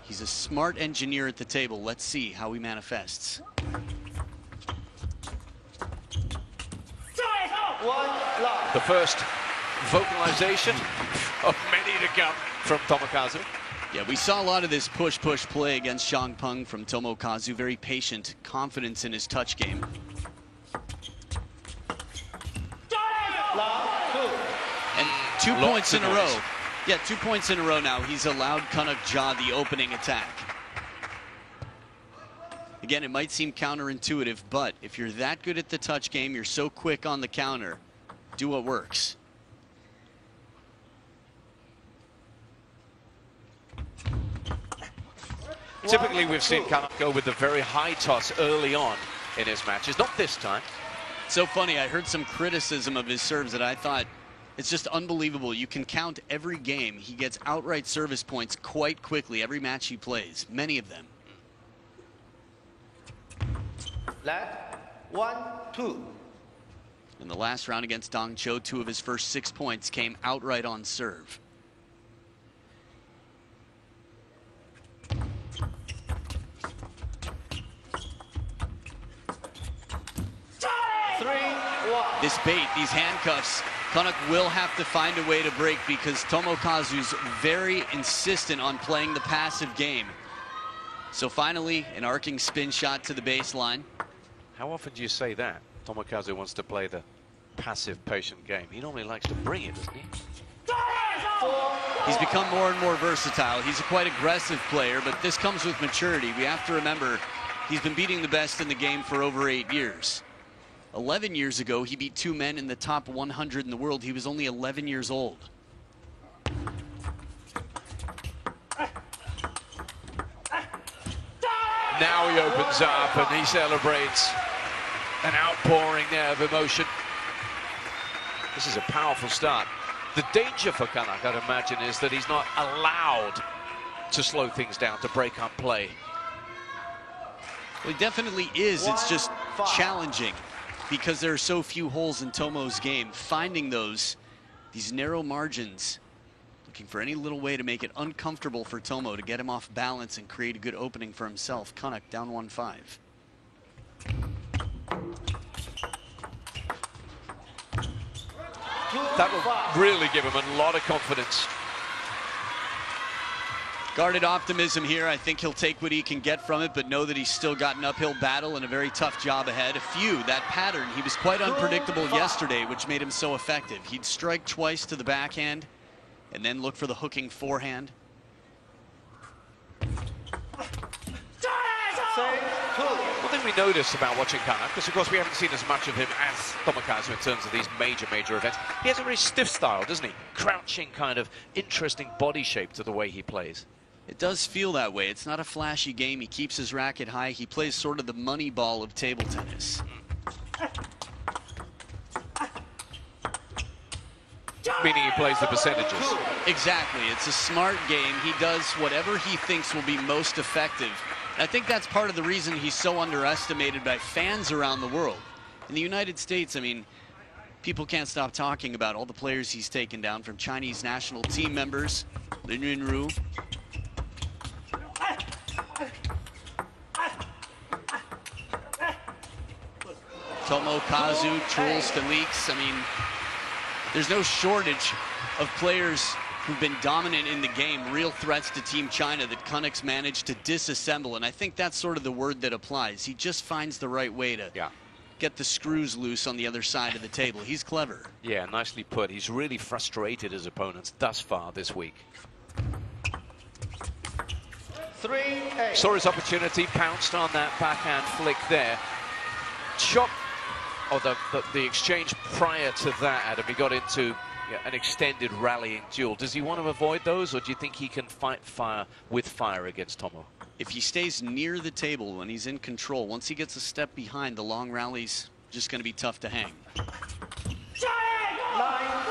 He's a smart engineer at the table. Let's see how he manifests. The first vocalization of many to come from Tomokazu. Yeah, we saw a lot of this push play against Xiang Peng from Tomokazu. Very patient, confidence in his touch game. And 2 points in a row. Yeah, 2 points in a row now. He's allowed Kanak Ja the opening attack. Again, it might seem counterintuitive, but if you're that good at the touch game, you're so quick on the counter, do what works. Typically, we've seen Kanak go with the very high toss early on in his matches. Not this time. So funny, I heard some criticism of his serves that I thought, it's just unbelievable. You can count every game. He gets outright service points quite quickly, every match he plays, many of them. Left, 1-2. In the last round against Dong Cho, 2 of his first 6 points came outright on serve. This bait, these handcuffs, Kanak will have to find a way to break because Tomokazu's very insistent on playing the passive game. So finally, an arcing spin shot to the baseline. How often do you say that? Tomokazu wants to play the passive, patient game. He normally likes to bring it, doesn't he? He's become more and more versatile. He's a quite aggressive player, but this comes with maturity. We have to remember, he's been beating the best in the game for over 8 years. 11 years ago, he beat 2 men in the top 100 in the world. He was only 11 years old. Now he opens up and he celebrates. An outpouring there of emotion. This is a powerful start. The danger for Kanak, I'd imagine, is that he's not allowed to slow things down, to break up play. Well, he definitely is. It's just challenging because there are so few holes in Tomo's game. Finding these narrow margins, looking for any little way to make it uncomfortable for Tomo to get him off balance and create a good opening for himself. Kanak down 1-5. That will really give him a lot of confidence. Guarded optimism here. I think he'll take what he can get from it, but know that he's still got an uphill battle and a very tough job ahead. That pattern, he was quite unpredictable yesterday, which made him so effective. He'd strike twice to the backhand and then look for the hooking forehand. One thing we notice about watching Kanak, because of course we haven't seen as much of him as Tomokazu in terms of these major events, he has a very stiff style, doesn't he? Crouching, kind of interesting body shape to the way he plays. It does feel that way. It's not a flashy game. He keeps his racket high. He plays sort of the money ball of table tennis. Meaning he plays the percentages. Exactly. It's a smart game. He does whatever he thinks will be most effective. And I think that's part of the reason he's so underestimated by fans around the world. In the United States, I mean, people can't stop talking about all the players he's taken down, from Chinese national team members, Lin Yunru, Tomokazu, Truls, Felix. I mean, there's no shortage of players who've been dominant in the game, real threats to Team China that Kanak's managed to disassemble. And I think that's sort of the word that applies. He just finds the right way to get the screws loose on the other side of the table. He's clever. Yeah, nicely put. He's really frustrated his opponents thus far this week. 3-8. Saw his opportunity, pounced on that backhand flick there. Chop, or the exchange prior to that, Adam, he got into an extended rallying duel. Does he want to avoid those, or do you think he can fight fire with fire against Tomo? If he stays near the table when he's in control, once he gets a step behind, the long rally's just going to be tough to hang.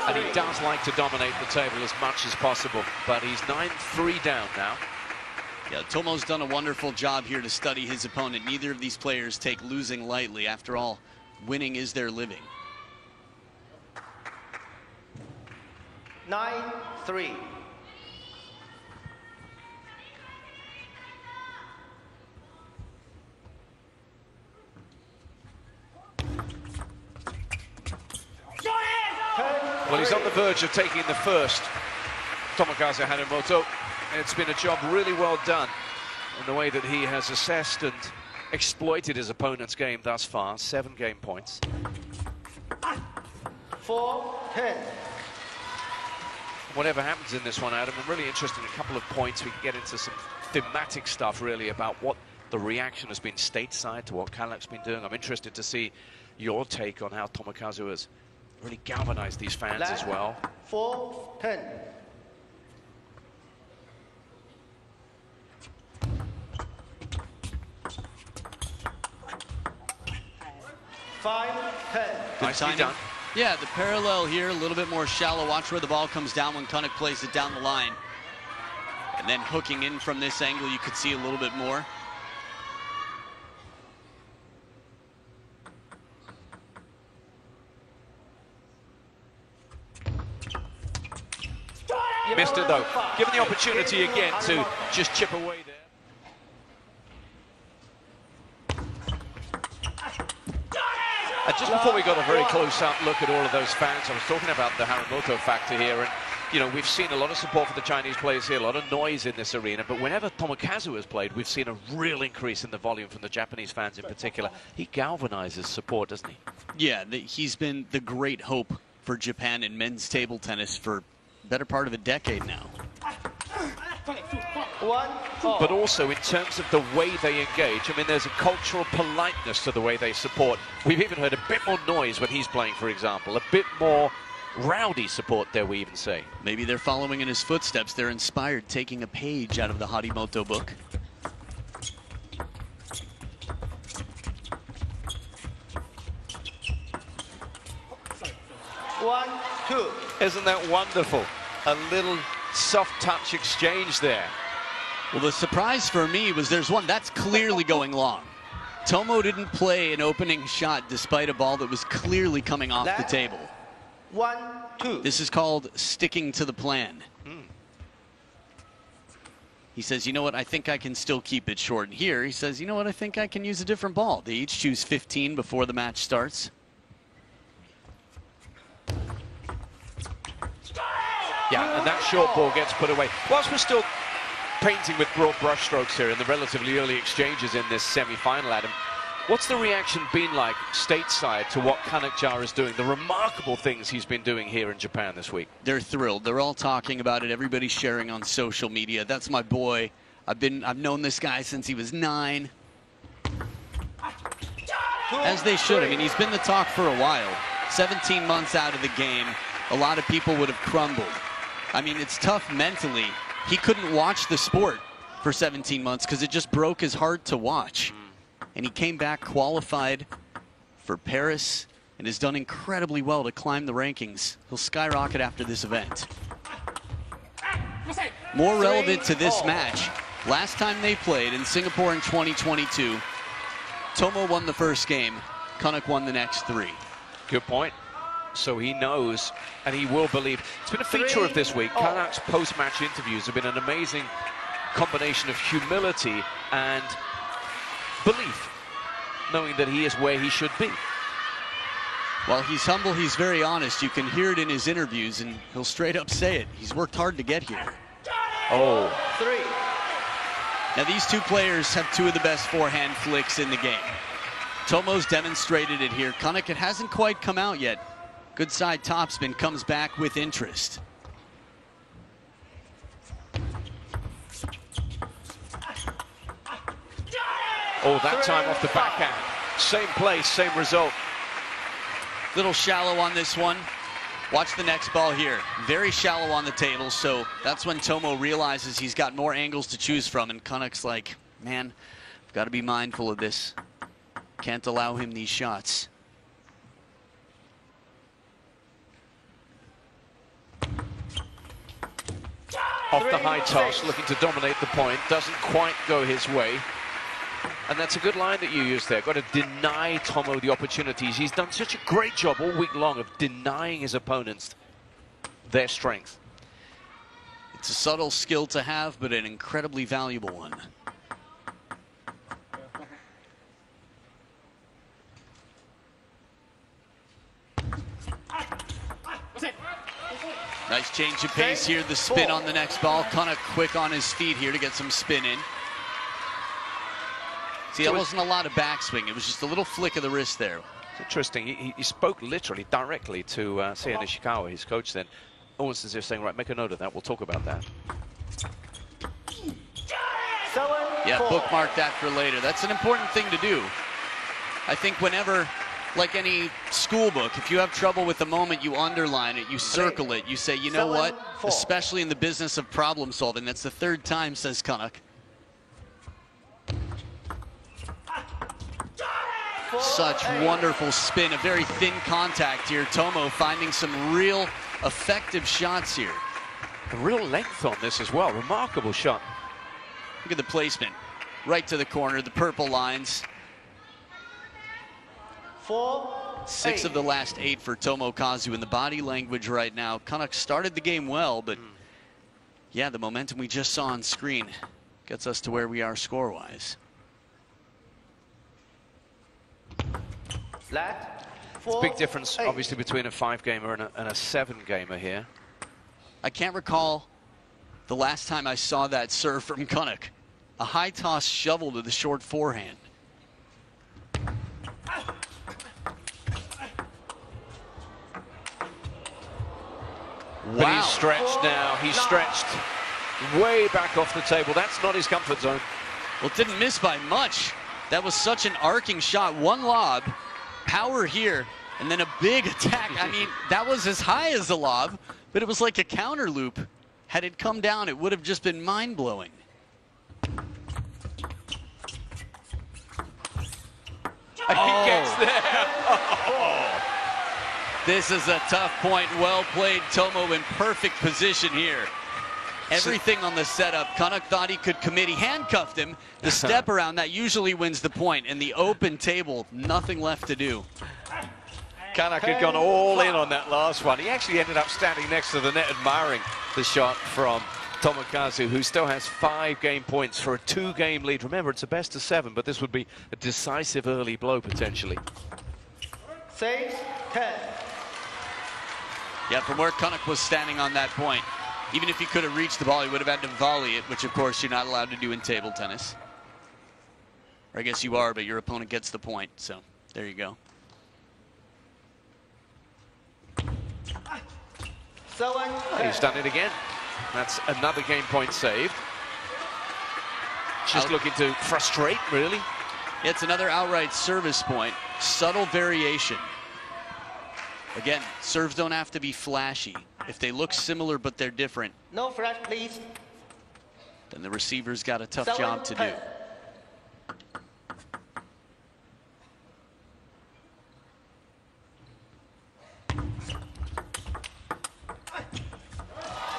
And he does like to dominate the table as much as possible, but he's 9-3 down now. Yeah, Tomo's done a wonderful job here to study his opponent. Neither of these players take losing lightly. After all, winning is their living. 9-3. Well, he's on the verge of taking the first, Tomokazu Harimoto. It's been a job really well done in the way that he has assessed and exploited his opponent's game thus far. 7 game points. 4-10. Whatever happens in this one, Adam, I'm really interested in a couple of points. We can get into some thematic stuff, really, about what the reaction has been stateside to what Kanak's been doing. I'm interested to see your take on how Tomokazu has really galvanized these fans as well. 4-10. 5-10. Nicely done. Yeah, the parallel here, a little bit more shallow. Watch where the ball comes down when Kanak plays it down the line. And then hooking in from this angle, you could see a little bit more. Missed it, though. Given the opportunity again to just chip away there. Just before we got a very close-up look at all of those fans, I was talking about the Harimoto factor here, and you know, we've seen a lot of support for the Chinese players here, a lot of noise in this arena, but whenever Tomokazu has played, we've seen a real increase in the volume from the Japanese fans in particular. He galvanizes support, doesn't he? Yeah, he's been the great hope for Japan in men's table tennis for the better part of a decade now. But also in terms of the way they engage, I mean, there's a cultural politeness to the way they support. We've even heard a bit more noise when he's playing, for example, a bit more rowdy support, dare we even say. Maybe they're following in his footsteps. They're inspired, taking a page out of the Harimoto book. One, two. Isn't that wonderful? A little soft touch exchange there. Well, the surprise for me was there's one that's clearly going long. Tomo didn't play an opening shot despite a ball that was clearly coming off the table. 1-2. This is called sticking to the plan. He says, you know what, I think I can still keep it short. And here he says, you know what, I think I can use a different ball. They each choose 15 before the match starts. Yeah, and that short ball gets put away. Whilst we're still painting with broad brushstrokes here in the relatively early exchanges in this semi-final, Adam, what's the reaction been like stateside to what Kanak is doing, the remarkable things he's been doing here in Japan this week? They're thrilled. They're all talking about it. Everybody's sharing on social media. That's my boy. I've known this guy since he was 9. As they should. I mean, he's been the talk for a while. 17 months out of the game, a lot of people would have crumbled. I mean, it's tough mentally. He couldn't watch the sport for 17 months because it just broke his heart to watch. And he came back qualified for Paris and has done incredibly well to climb the rankings. He'll skyrocket after this event. More relevant to this match, last time they played in Singapore in 2022, Tomo won the first game, Kanak won the next 3. Good point. So he knows, and he will believe. It's been a feature of this week. Kanak's post-match interviews have been an amazing combination of humility and belief, knowing that he is where he should be. Well, he's humble, he's very honest. You can hear it in his interviews, and he'll straight up say it. He's worked hard to get here. Oh. 3. Now, these two players have 2 of the best forehand flicks in the game. Tomo's demonstrated it here. Kanak, it hasn't quite come out yet. Good side topspin, comes back with interest. Oh, that time off the backhand. Same place, same result. Little shallow on this one. Watch the next ball here. Very shallow on the table, so that's when Tomo realizes he's got more angles to choose from, and Kanak's like, man, I've got to be mindful of this. Can't allow him these shots. Off the high toss, looking to dominate the point. Doesn't quite go his way. And that's a good line that you used there. Got to deny Tomo the opportunities. He's done such a great job all week long of denying his opponents their strength. It's a subtle skill to have, but an incredibly valuable one. Nice change of pace here. The spin on the next ball. Kanak quick on his feet here to get some spin in. See, that wasn't a lot of backswing. It was just a little flick of the wrist there. It's interesting. He spoke literally directly to Seiya Nishikawa, his coach, then. Almost as if saying, right, make a note of that. We'll talk about that. Yeah, bookmark that for later. That's an important thing to do. I think whenever, like any school book, if you have trouble with the moment, you underline it, you circle it, you say, you know what? Especially in the business of problem solving. That's the third time, says Kanak. Such wonderful spin, a very thin contact here. Tomo finding some real effective shots here. A real length on this as well. Remarkable shot. Look at the placement. Right to the corner, the purple lines. 6 of the last 8 for Tomokazu in the body language right now. Kanak started the game well, but yeah, the momentum we just saw on screen gets us to where we are score-wise. It's a big difference, obviously, between a 5-gamer and a 7-gamer here. I can't recall the last time I saw that serve from Kanak. A high toss shovel to the short forehand. But he's stretched now. He's stretched way back off the table. That's not his comfort zone. Well, it didn't miss by much. That was such an arcing shot. One lob, power here, and then a big attack. I mean, that was as high as a lob, but it was like a counter loop. Had it come down, it would have just been mind-blowing. He gets there. This is a tough point. Well played, Tomo, in perfect position here. Everything on the setup. Kanak thought he could commit. He handcuffed him. The step around, that usually wins the point. And the open table, nothing left to do. Kanak had gone all in on that last one. He actually ended up standing next to the net admiring the shot from Tomokazu, who still has 5 game points for a 2-game lead. Remember, it's a best of 7, but this would be a decisive early blow potentially. 6-10. Yeah, from where Kanak was standing on that point, even if he could have reached the ball, he would have had to volley it, which of course you're not allowed to do in table tennis. Or I guess you are, but your opponent gets the point, so there you go. 7-10. He's done it again. That's another game point saved. Just looking to frustrate, really. It's another outright service point. Subtle variation. Again, serves don't have to be flashy. If they look similar but they're different, No flash, please. then the receiver's got a tough job to do.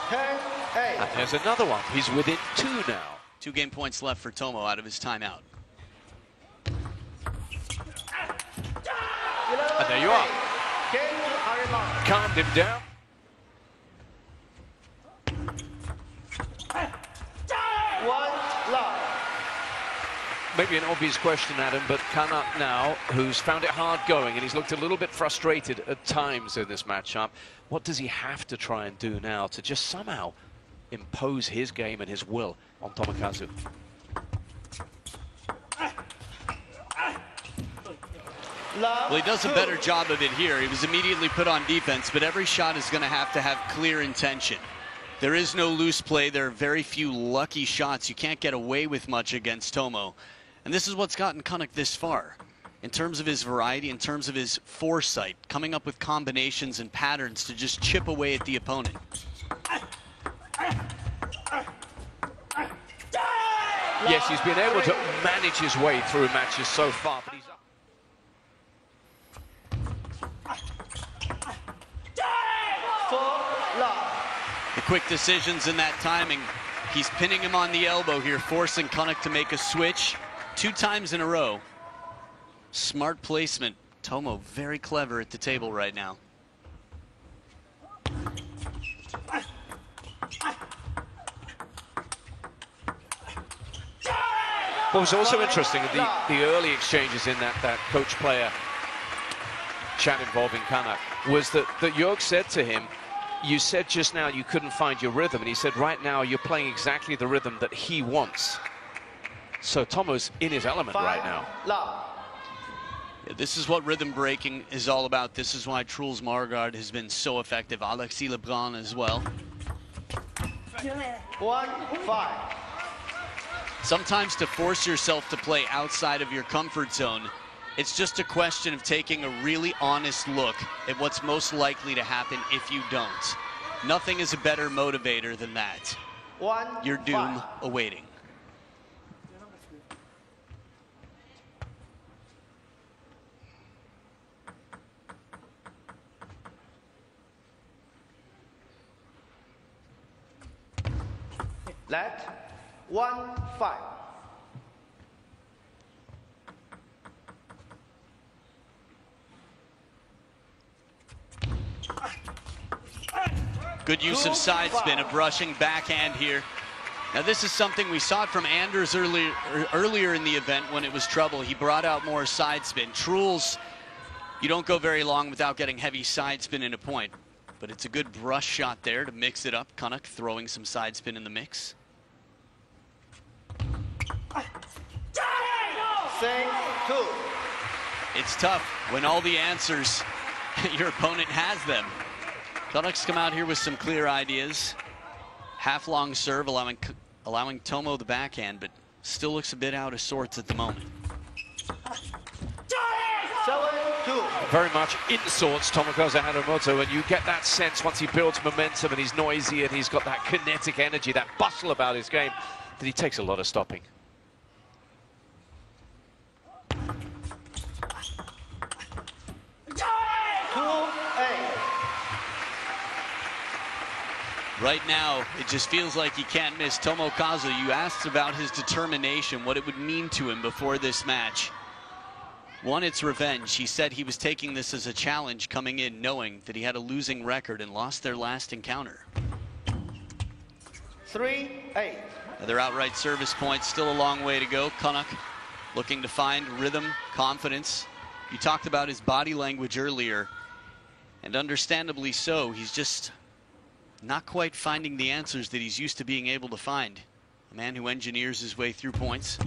10-8. And there's another one. He's within 2 now. 2 game points left for Tomo out of his timeout. And there you are. Harimoto. Calmed him down. One love. Maybe an obvious question, Adam, but Kanak now, who's found it hard going, and he's looked a little bit frustrated at times in this matchup, what does he have to try and do now to just somehow impose his game and his will on Tomokazu? Well, he does a better job of it here. He was immediately put on defense, but every shot is going to have clear intention. There is no loose play. There are very few lucky shots. You can't get away with much against Tomo. And this is what's gotten Kanak this far. In terms of his variety, in terms of his foresight, coming up with combinations and patterns to just chip away at the opponent. Yes, he's been able to manage his way through matches so far, but he's up. The quick decisions in that timing. He's pinning him on the elbow here, forcing Kanak to make a switch 2 times in a row. Smart placement. Tomo very clever at the table right now. What was also interesting, the early exchanges in that coach-player chat involving Kanak, was that Jörg said to him, You said just now you couldn't find your rhythm, and he said right now you're playing exactly the rhythm that he wants. So Tomo's in his element right now. Yeah, this is what rhythm breaking is all about. This is why Truls Margaard has been so effective. Alexis Lebrun as well. 1-5. Sometimes to force yourself to play outside of your comfort zone, it's just a question of taking a really honest look at what's most likely to happen if you don't. Nothing is a better motivator than that. Your doom awaiting. Let 1-5. Good use of side spin, a brushing backhand here. Now this is something we saw it from Anders earlier in the event when it was trouble. He brought out more side spin. Truls, you don't go very long without getting heavy side spin in a point. But it's a good brush shot there to mix it up. Kanak throwing some side spin in the mix. 6-2. It's tough when all the answers, your opponent has them. Kanak's come out here with some clear ideas. Half long serve, allowing Tomo the backhand, but still looks a bit out of sorts at the moment. 7-2. Very much in sorts, Tomokazu Harimoto, and you get that sense once he builds momentum and he's noisy and he's got that kinetic energy, that bustle about his game, that he takes a lot of stopping. Right now, it just feels like he can't miss. Tomokazu, you asked about his determination, what it would mean to him before this match. One, it's revenge. He said he was taking this as a challenge coming in, knowing that he had a losing record and lost their last encounter. 3-8. Another outright service point, still a long way to go. Kanak looking to find rhythm, confidence. You talked about his body language earlier, and understandably so. He's just not quite finding the answers that he's used to being able to find. A man who engineers his way through points.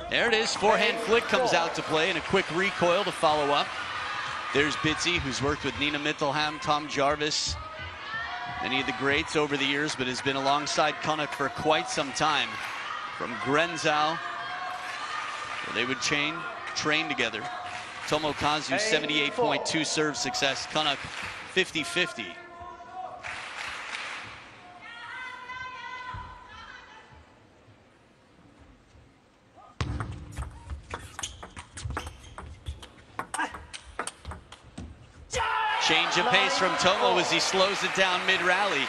There it is, forehand flick comes out to play and a quick recoil to follow up. There's Bitzy, who's worked with Nina Mittelham, Tom Jarvis, many of the greats over the years, but has been alongside Kanak for quite some time. From Grenzau, where they would train together. Tomokazu, 78.2 serve success. Kanak, 50-50. Change of pace from Tomo as he slows it down mid-rally.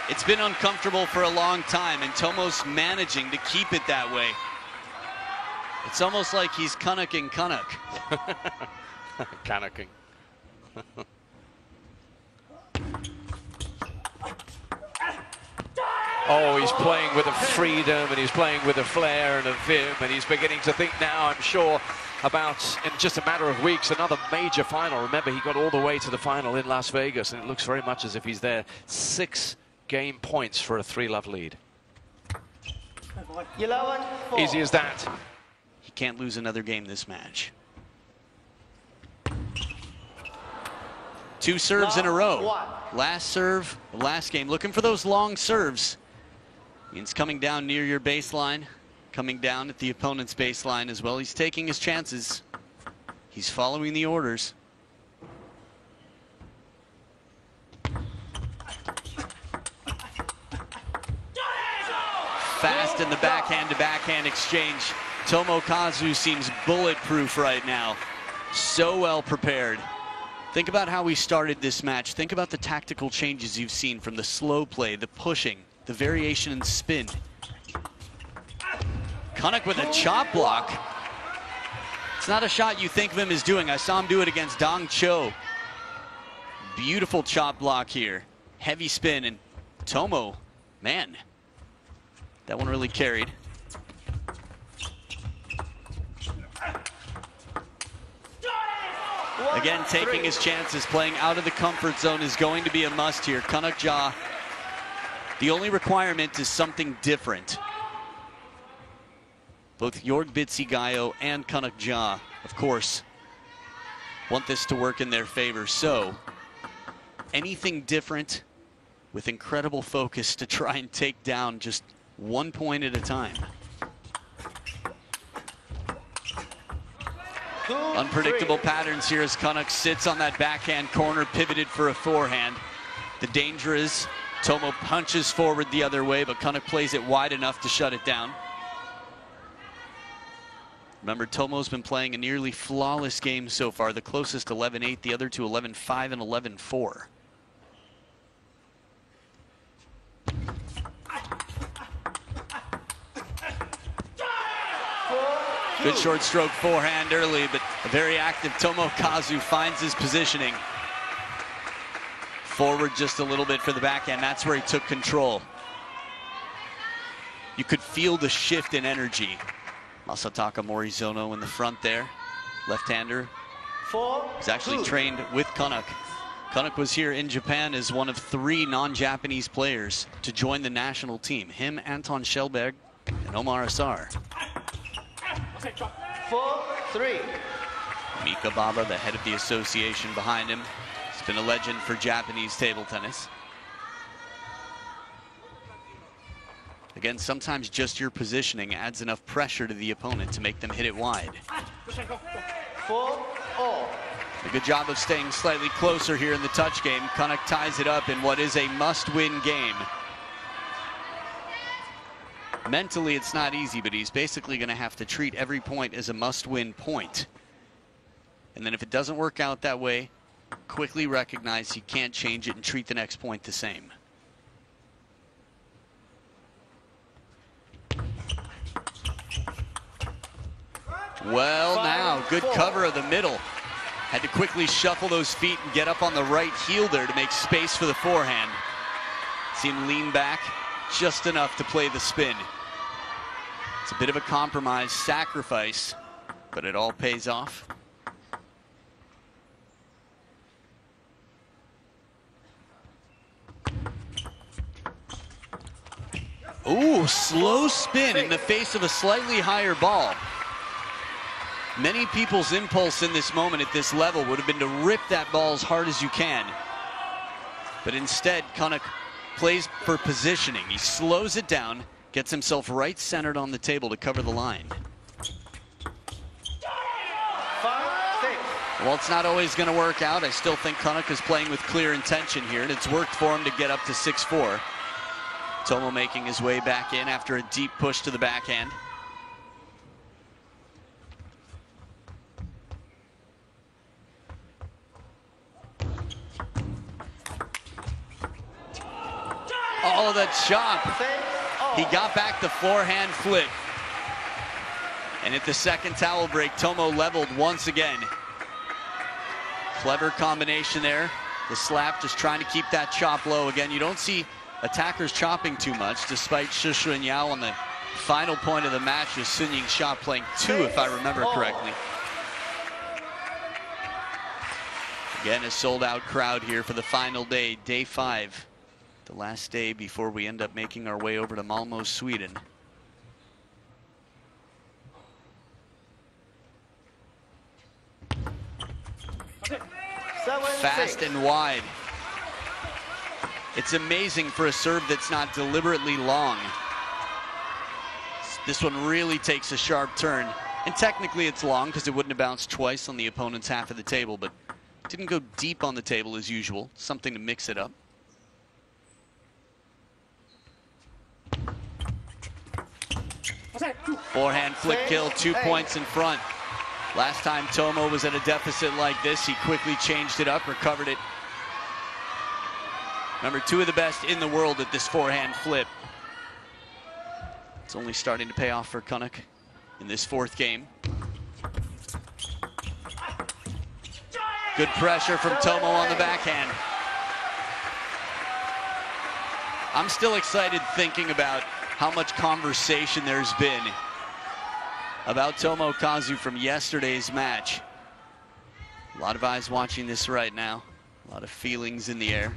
It's been uncomfortable for a long time, and Tomo's managing to keep it that way. It's almost like he's Kanaking Kanak. Kanaking. Oh, he's playing with a freedom, and he's playing with a flair and a vim, and he's beginning to think now, I'm sure, about, in just a matter of weeks, another major final. Remember, he got all the way to the final in Las Vegas, and it looks very much as if he's there. 6 game points for a 3-love lead. 11-4. Easy as that. He can't lose another game this match. 2 serves in a row. Last serve, last game. Looking for those long serves. Means coming down near your baseline, coming down at the opponent's baseline as well. He's taking his chances. He's following the orders. Fast in the backhand-to-backhand exchange. Tomokazu seems bulletproof right now. So well prepared. Think about how we started this match. Think about the tactical changes you've seen from the slow play, the pushing, the variation in spin. Kanak with a chop block. It's not a shot you think of him as doing. I saw him do it against Dong Cho. Beautiful chop block here. Heavy spin, and Tomo, man, that one really carried. Again, taking his chances, playing out of the comfort zone is going to be a must here. Kanak Ja, the only requirement is something different. Both Jorg Bitsi-Gaio and Kanak Ja, of course, want this to work in their favor. So, anything different with incredible focus to try and take down just 1 point at a time. Unpredictable patterns here as Kanak sits on that backhand corner, pivoted for a forehand. The danger is Tomo punches forward the other way, but Kanak plays it wide enough to shut it down. Remember, Tomo's been playing a nearly flawless game so far. The closest 11-8, the other two 11-5 and 11-4. Good short stroke forehand early, but a very active Tomokazu finds his positioning. Forward just a little bit for the backhand. That's where he took control. You could feel the shift in energy. Masataka Morizono in the front there. Left-hander. He's actually trained with Kanak. Kanak was here in Japan as one of 3 non-Japanese players to join the national team. Him, Anton Schellberg, and Omar Asar. 4-3. Mika Baba, the head of the association behind him. He's been a legend for Japanese table tennis. Again, sometimes just your positioning adds enough pressure to the opponent to make them hit it wide. 4-all. A good job of staying slightly closer here in the touch game. Kanak ties it up in what is a must-win game. Mentally, it's not easy, but he's basically going to have to treat every point as a must-win point. And then if it doesn't work out that way, quickly recognize he can't change it and treat the next point the same. Well, now, good cover of the middle. Had to quickly shuffle those feet and get up on the right heel there to make space for the forehand. See him lean back just enough to play the spin. It's a bit of a compromise, sacrifice, but it all pays off. Ooh, slow spin in the face of a slightly higher ball. Many people's impulse in this moment at this level would have been to rip that ball as hard as you can. But instead, Kanak plays for positioning. He slows it down, gets himself right centered on the table to cover the line. 5-6. Well, it's not always going to work out. I still think Kanak is playing with clear intention here, and it's worked for him to get up to 6-4. Tomo making his way back in after a deep push to the backhand. Oh, the chop. He got back the forehand flip. And at the second towel break, Tomo leveled once again. Clever combination there. The slap just trying to keep that chop low. Again, you don't see attackers chopping too much, despite Shushu and Yao on the final point of the match with Sun Ying Xia playing 2, if I remember correctly. Again, a sold-out crowd here for the final day, day 5. The last day before we end up making our way over to Malmö, Sweden. Fast and wide. It's amazing for a serve that's not deliberately long. This one really takes a sharp turn. And technically it's long because it wouldn't have bounced twice on the opponent's half of the table, but didn't go deep on the table as usual. Something to mix it up. Forehand flick kill, 2 points in front. Last time Tomo was at a deficit like this, he quickly changed it up, recovered it. Remember, 2 of the best in the world at this forehand flip. It's only starting to pay off for Kanak in this 4th game. Good pressure from Tomo on the backhand. I'm still excited thinking about how much conversation there's been about Tomokazu from yesterday's match. A lot of eyes watching this right now. A lot of feelings in the air.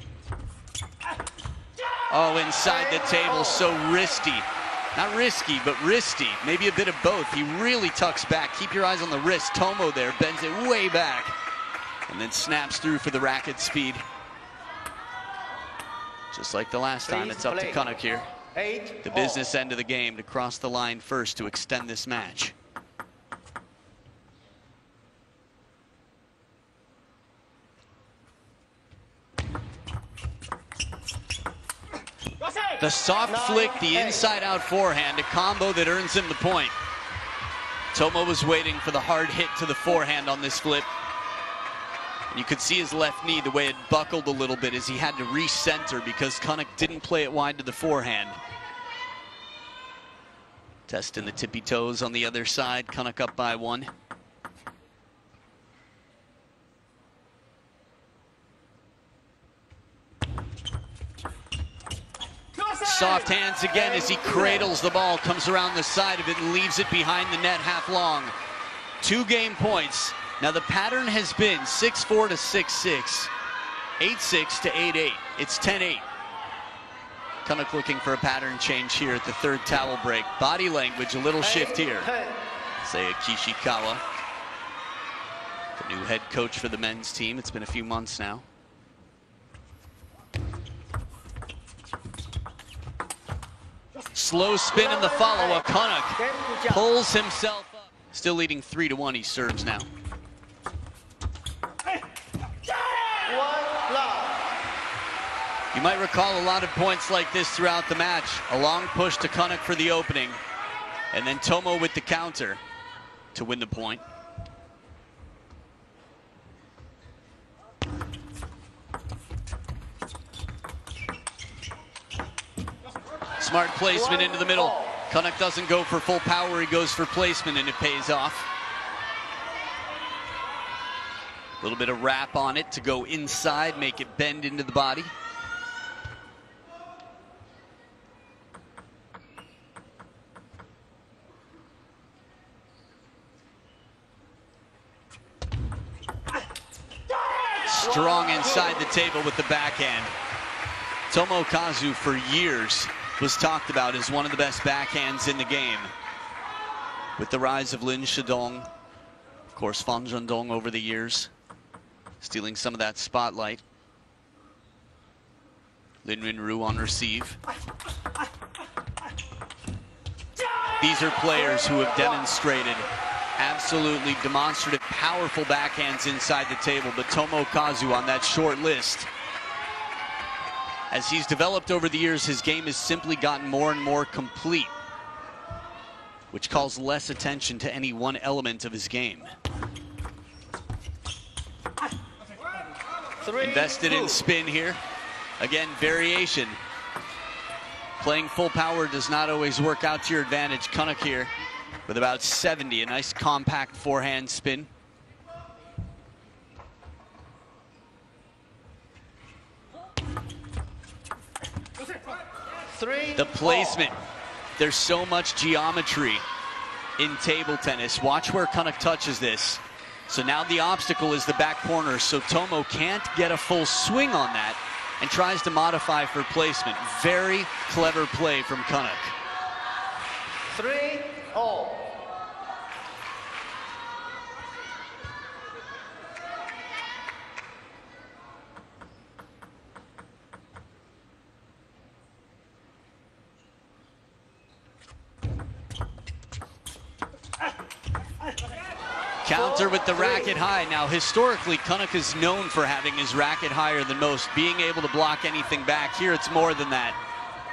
Oh, inside the table, so wristy. Not risky, but wristy. Maybe a bit of both. He really tucks back. Keep your eyes on the wrist. Tomo there bends it way back and then snaps through for the racket speed. Just like the last time, it's up to Kanak here. The business end of the game to cross the line first to extend this match. The soft flick, the inside-out forehand, a combo that earns him the point. Tomo was waiting for the hard hit to the forehand on this flip. And you could see his left knee, the way it buckled a little bit as he had to recenter because Kanak didn't play it wide to the forehand. Testing the tippy toes on the other side, Kanak up by 1. Soft hands again as he cradles the ball, comes around the side of it and leaves it behind the net half long. 2 game points. Now the pattern has been 6-4 to 6-6, 8-6 to 8-8. It's 10-8. Kanak looking for a pattern change here at the 3rd towel break. Body language, a little shift here. Say Kishikawa, the new head coach for the men's team. It's been a few months now. Slow spin in the follow-up. Kanak pulls himself up. Still leading 3-1. He serves now. You might recall a lot of points like this throughout the match. A long push to Kanak for the opening, and then Tomo with the counter to win the point. Smart placement into the middle. Kanak doesn't go for full power, he goes for placement, and it pays off. A little bit of wrap on it to go inside, make it bend into the body. Strong inside the table with the backhand. Tomokazu for years was talked about as one of the best backhands in the game. With the rise of Lin Shidong, of course Fan Zhendong over the years, stealing some of that spotlight. Lin Minru on receive. These are players who have demonstrated absolutely demonstrative, powerful backhands inside the table, but Tomokazu on that short list. As he's developed over the years, his game has simply gotten more and more complete, which calls less attention to any one element of his game. Invested in spin here. Again, variation. Playing full power does not always work out to your advantage. Kanak here with about 70, a nice compact forehand spin. The placement. There's so much geometry in table tennis. Watch where Kanak touches this. So now the obstacle is the back corner, so Tomo can't get a full swing on that and tries to modify for placement. Very clever play from Kanak. 3-0. Counter with the racket high. Now, historically, Kanak is known for having his racket higher than most, being able to block anything back. Here, it's more than that.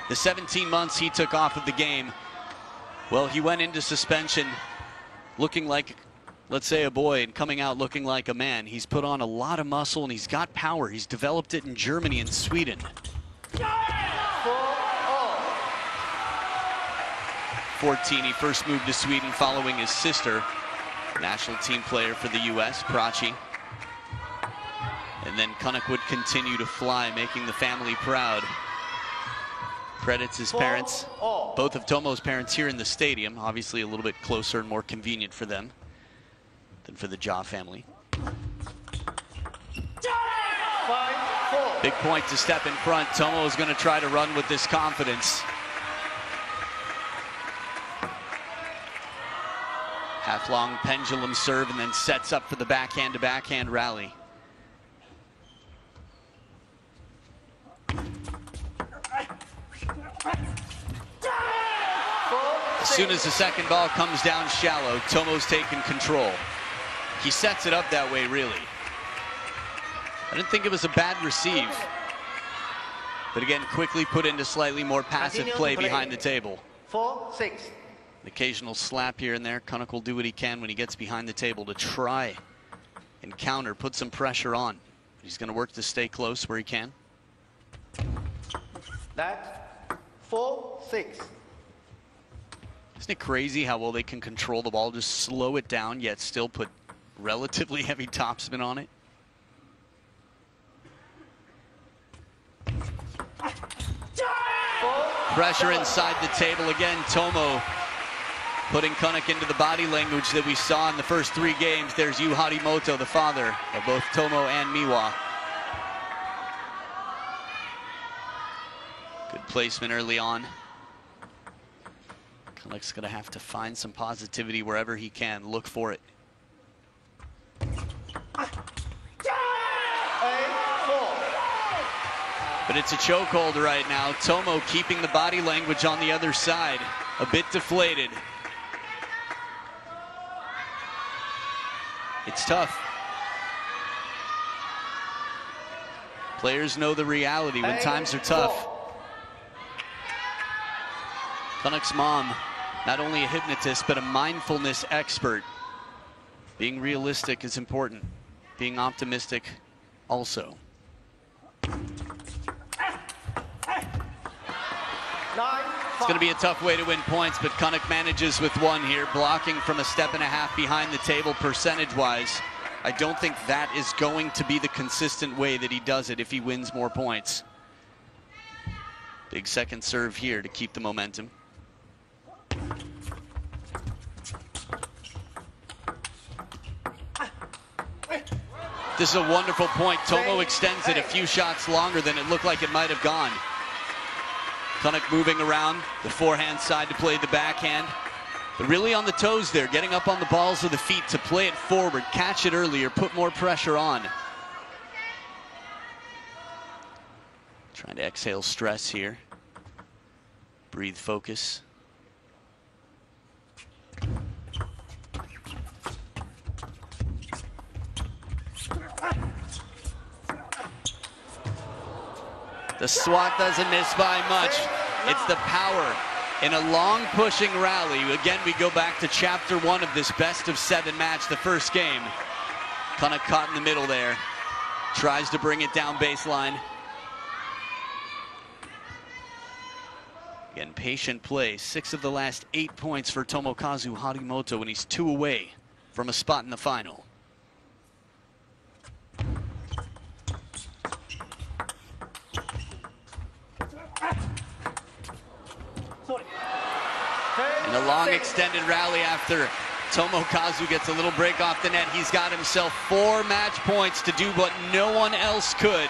The 17 months he took off of the game, well, he went into suspension looking like, let's say, a boy, and coming out looking like a man. He's put on a lot of muscle, and he's got power. He's developed it in Germany and Sweden. 14, he first moved to Sweden following his sister, national team player for the U.S., Prachi. And then Kanak would continue to fly, making the family proud. Credits his parents, both of Tomo's parents here in the stadium, obviously a little bit closer and more convenient for them than for the Ja family. Big point to step in front. Tomo is going to try to run with this confidence. Half-long pendulum serve and then sets up for the backhand-to-backhand rally. As soon as the second ball comes down shallow, Tomo's taking control. He sets it up that way, really. I didn't think it was a bad receive. But again, quickly put into slightly more passive play behind the table. 4-6. An occasional slap here and there. Kanak will do what he can when he gets behind the table to try and counter, put some pressure on. He's going to work to stay close where he can. That's 4-6. Isn't it crazy how well they can control the ball, just slow it down, yet still put relatively heavy topspin on it? Pressure inside the table again. Tomo putting Kanak into the body language that we saw in the first 3 games. There's Harimoto, the father of both Tomo and Miwa. Good placement early on. Kanak's going to have to find some positivity wherever he can. Look for it. But it's a chokehold right now. Tomo keeping the body language on the other side. A bit deflated. It's tough. Players know the reality when times are tough. Kanak's mom, not only a hypnotist, but a mindfulness expert. Being realistic is important. Being optimistic also. It's going to be a tough way to win points, but Kanak manages with 1 here, blocking from a step and a half behind the table percentage-wise. I don't think that is going to be the consistent way that he does it if he wins more points. Big second serve here to keep the momentum. This is a wonderful point. Tomo extends it a few shots longer than it looked like it might have gone. Kanak moving around the forehand side to play the backhand. But really on the toes there, getting up on the balls of the feet to play it forward, catch it earlier, put more pressure on. Trying to exhale stress here. Breathe focus. The swat doesn't miss by much. It's the power in a long pushing rally. Again, we go back to chapter 1 of this best of 7 match, the first game. Kanak caught in the middle there. Tries to bring it down baseline. Again, patient play. 6 of the last 8 points for Tomokazu Harimoto when he's 2 away from a spot in the final. And a long extended rally after Tomokazu gets a little break off the net. He's got himself 4 match points to do what no one else could.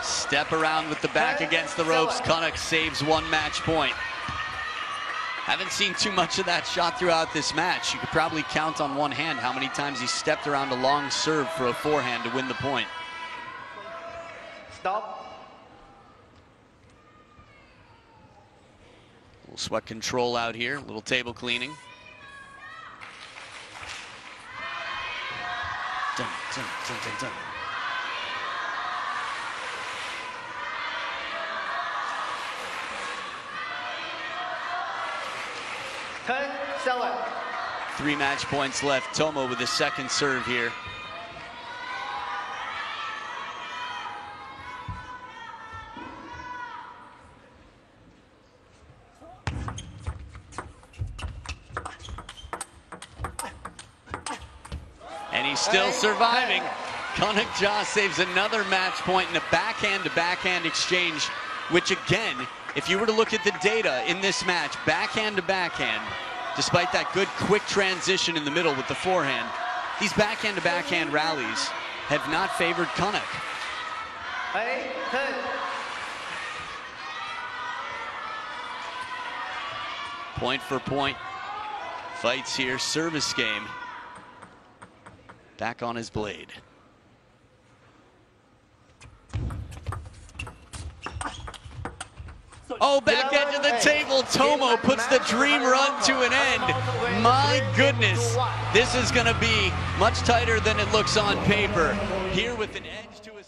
Step around with the back against the ropes. Kanak saves 1 match point. Haven't seen too much of that shot throughout this match. You could probably count on one hand how many times he stepped around a long serve for a forehand to win the point. Stop. A little sweat control out here, a little table cleaning. Dun, dun, dun, dun, dun. Seller. 3 match points left. Tomo with his second serve here. And he's still surviving. Kanak saves another match point in a backhand-to-backhand exchange, which again, if you were to look at the data in this match, backhand-to-backhand, despite that good quick transition in the middle with the forehand, these backhand-to-backhand rallies have not favored Kanak. Point for point fights here, service game. Back on his blade. Oh, back edge of the table. Tomo puts the dream run to an end. My goodness, this is going to be much tighter than it looks on paper. Here with an edge to it.